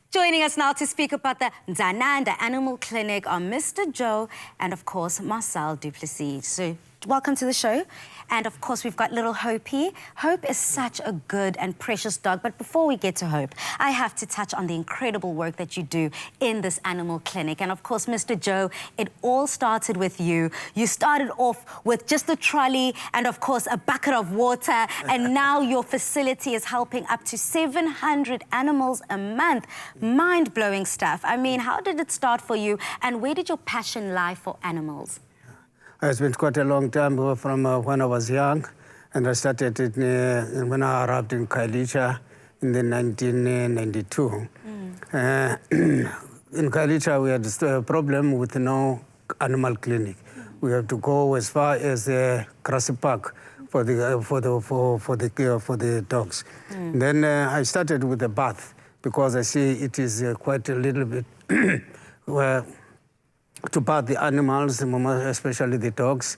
Joining us now to speak about the Mdzananda Animal Clinic are Mr. Joe and, of course, Marcel Duplessis. So, welcome to the show. And, of course, we've got little Hope. Hope is such a good and precious dog. But before we get to Hope, I have to touch on the incredible work that you do in this animal clinic. And, of course, Mr. Joe, it all started with you. You started off with just a trolley and, of course, a bucket of water. And now your facility is helping up to 700 animals a month. Mind-blowing stuff. I mean, how did it start for you? And where did your passion lie for animals? It's been quite a long time from when I was young, and I started it when I arrived in Kailicha in the 1992. In Kailicha, we had a problem with no animal clinic. We have to go as far as Grassy Park for the dogs. Then I started with the bath because I see it is quite a little bit to bath the animals, especially the dogs.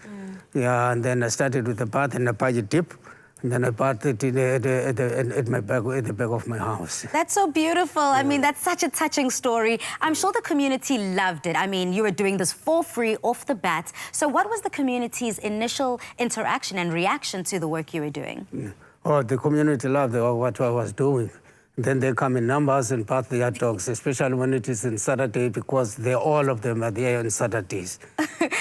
Yeah, and then I started with the bath and a pagi dip. And then I bathed it at the back of my house. That's so beautiful. Yeah. I mean, that's such a touching story. I'm sure the community loved it. I mean, you were doing this for free off the bat. So what was the community's initial interaction and reaction to the work you were doing? Oh, the community loved what I was doing. Then they come in numbers and bath their dogs, especially when it is on Saturday, because all of them are there on Saturdays.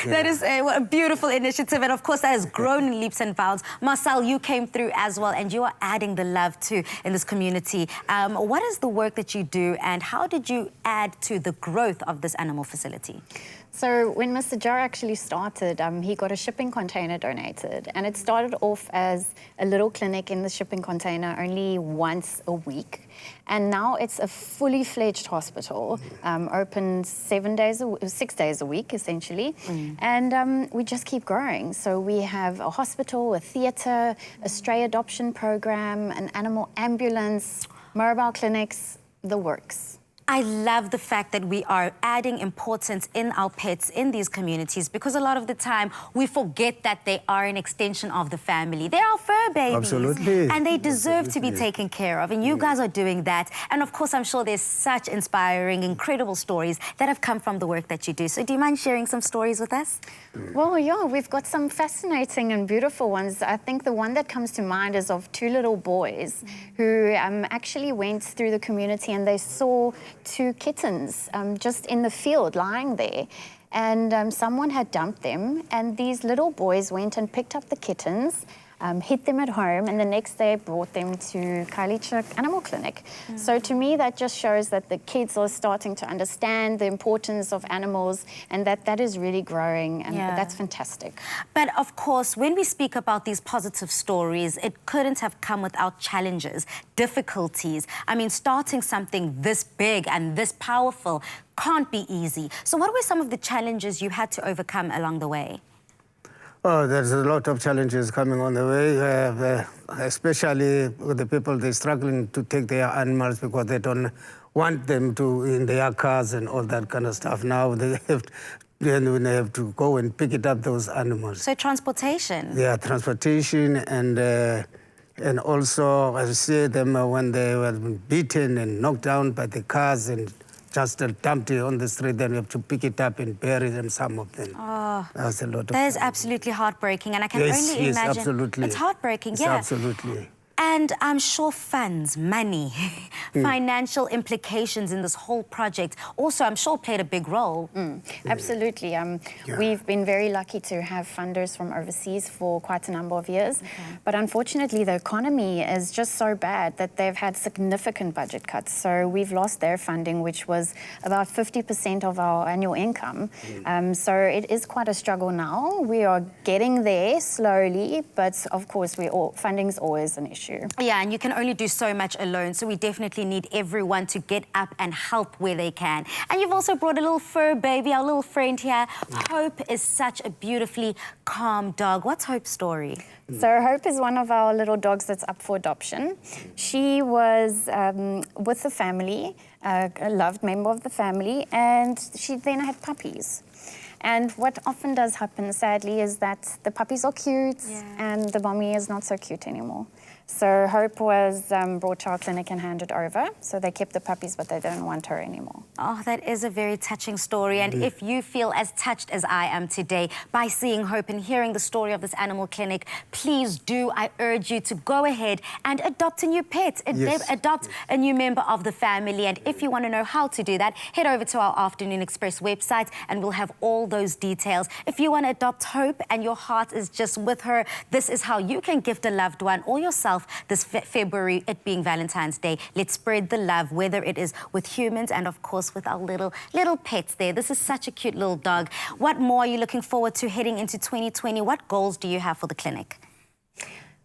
That is a beautiful initiative, and of course that has grown in leaps and bounds. Marcel, you came through as well, and you are adding the love too in this community. What is the work that you do, and how did you add to the growth of this animal facility? So when Mr. Joe actually started, he got a shipping container donated, and it started off as a little clinic in the shipping container only once a week. And now it's a fully fledged hospital, open 6 days a week, essentially. And we just keep growing. So we have a hospital, a theatre, a stray adoption program, an animal ambulance, mobile clinics, the works. I love the fact that we are adding importance in our pets in these communities, because a lot of the time we forget that they are an extension of the family. They are fur babies. Absolutely. And they deserve to be taken care of. And you guys are doing that. And of course, I'm sure there's such inspiring, incredible stories that have come from the work that you do. So do you mind sharing some stories with us? Well, yeah, we've got some fascinating and beautiful ones. I think the one that comes to mind is of 2 little boys who actually went through the community and they saw 2 kittens just in the field lying there. And someone had dumped them, and these little boys went and picked up the kittens, hid them at home, and the next day brought them to Kailicha Animal Clinic. So to me, that just shows that the kids are starting to understand the importance of animals, and that is really growing, and that's fantastic. But of course, when we speak about these positive stories, it couldn't have come without challenges, difficulties. I mean, starting something this big and this powerful can't be easy. So what were some of the challenges you had to overcome along the way? Oh, there's a lot of challenges coming on the way, especially with the people, they're struggling to take their animals because they don't want them to in their cars and all that kind of stuff. Now they have to go and pick it up, those animals. So transportation? Yeah, transportation, and also I see them when they were beaten and knocked down by the cars and just dumped it on the street, then we have to pick it up and bury them, some of them. Oh, that's a lot of that is absolutely heartbreaking, and I can only imagine. Yes, absolutely. It's heartbreaking, it's yeah. Absolutely. And I'm sure funds, money, financial implications in this whole project also, I'm sure, played a big role. Absolutely. We've been very lucky to have funders from overseas for quite a number of years. But unfortunately, the economy is just so bad that they've had significant budget cuts. So we've lost their funding, which was about 50% of our annual income. So it is quite a struggle now. We are getting there slowly, but of course, funding's always an issue. Yeah, and you can only do so much alone, so we definitely need everyone to get up and help where they can. And you've also brought a little fur baby, our little friend here. Hope is such a beautifully calm dog. What's Hope's story? So Hope is one of our little dogs that's up for adoption. She was with the family, a loved member of the family, and she then had puppies. And what often does happen, sadly, is that the puppies are cute and the mommy is not so cute anymore. So Hope was brought to our clinic and handed over. So they kept the puppies, but they don't want her anymore. Oh, that is a very touching story. And if you feel as touched as I am today by seeing Hope and hearing the story of this animal clinic, please do, I urge you to go ahead and adopt a new pet, adopt a new member of the family. And if you want to know how to do that, head over to our Afternoon Express website and we'll have all those details. If you want to adopt Hope and your heart is just with her, this is how you can gift a loved one or yourself this February, it being Valentine's Day. Let's spread the love, whether it is with humans and of course with our little pets there. This is such a cute little dog. What more are you looking forward to heading into 2020? What goals do you have for the clinic?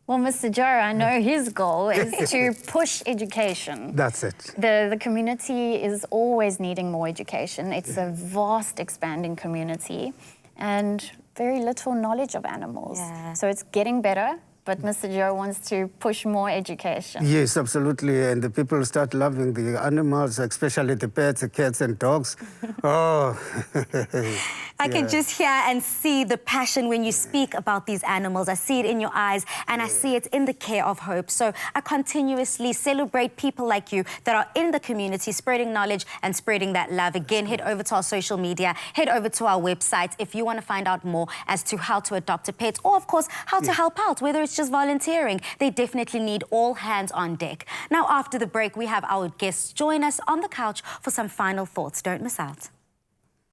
Well, Mr. Joe, I know his goal is to push education. That's it. The community is always needing more education. It's a vast, expanding community and very little knowledge of animals. Yeah. So it's getting better, but Mr. Joe wants to push more education. Yes, absolutely. And the people start loving the animals, especially the pets, the cats and dogs. Oh. I can just hear and see the passion when you speak about these animals. I see it in your eyes and I see it in the care of Hope. So I continuously celebrate people like you that are in the community, spreading knowledge and spreading that love. Again, head over to our social media, head over to our website if you want to find out more as to how to adopt a pet or, of course, how to help out, whether it's just volunteering. They definitely need all hands on deck. Now, after the break, we have our guests join us on the couch for some final thoughts. Don't miss out.